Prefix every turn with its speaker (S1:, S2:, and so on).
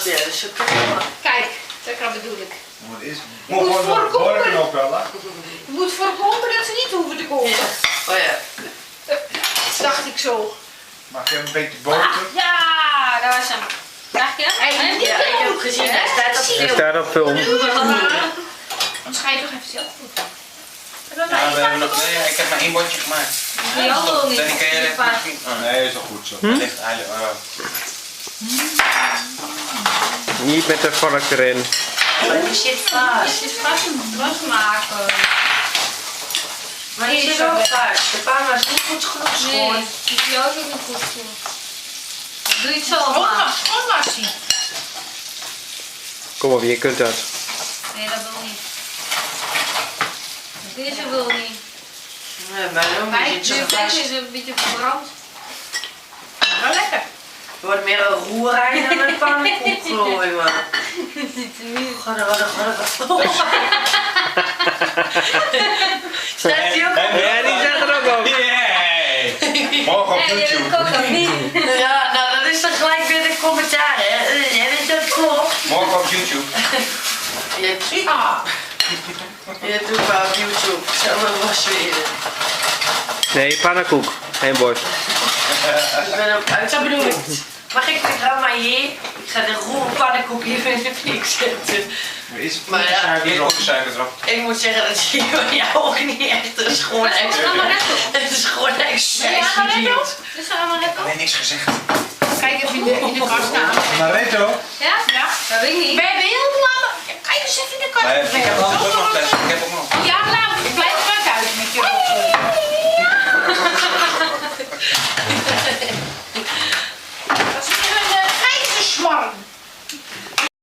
S1: ja, dus zo kunnen we.
S2: Kijk, dat bedoel ik.
S3: Wat is?
S2: Je moet voorkomen.
S3: Ook wel, hè?
S2: Je moet voorkomen dat ze niet hoeven te komen.
S1: Ja. Oh ja.
S2: Dat dacht ik zo.
S3: Mag ik even een beetje boter?
S2: Ja, dat was hem. Dacht je?
S1: Ja, ik heb gezien, hij staat op
S4: Hij
S1: film.
S4: staat op film.
S2: Anders ga je toch even zelf doen.
S5: Ja, we hebben nog, nee, ik heb maar 1 bordje gemaakt.
S2: Die andere niet.
S5: Dan kan je even misschien... Oh, nee,
S3: Nee, is wel goed zo.
S5: dat ligt eigenlijk...
S4: Niet met de vork erin.
S1: Maar die zit vast.
S2: Het is vast een maken.
S1: Maar die zit ook vast. De pan was niet goed genoeg schoon.
S2: Nee, die is jou ook niet goed doen. Doe je het zo maar. Schoonwassen.
S4: Kom op, je kunt dat.
S2: Nee, dat wil niet. Deze wil niet.
S1: Nee, maar dan
S2: Kijk,
S1: zit
S2: de
S1: ze
S2: vlees
S1: vast.
S2: is een beetje verbrand. Wel lekker.
S1: Het wordt meer een roerij dan een pannenkoek, geloof ik maar. Staat die ook op?
S4: Ja, die staat er ook op.
S5: Yay! Morgen op YouTube.
S2: ook niet.
S1: Ja, nou dat is dan gelijk weer de commentaar, hè? Ja, dat klopt.
S5: Morgen op YouTube.
S1: Je doet maar op YouTube. Zo was weer.
S4: Nee, pannenkoek. Geen borst.
S1: Ik ben op uit. Zo bedoel ik. Mag ik de grandma hier? Ik ga de roer pannenkoek even in de fik zetten. Maar ja,
S5: Hier ook de suiker erop.
S1: ik moet zeggen dat zie je bij jou ook niet echt een schoon Het is gewoon
S2: Ja,
S1: extra
S2: maar net
S1: niet.
S2: op. Is dat allemaal lekker?
S5: Nee, niks gezegd.
S2: Kijk even in de kast staan.
S3: Mareto?
S2: Ja? Ja. Dat weet ik niet. We hebben heel lang. Kijk eens even in de kast.
S5: Ik heb anders ook nog fles. Ik heb ook nog.
S2: Ja, nou, ik blijf maar thuis met je rotzooi. Dat is weer een geitensmarm.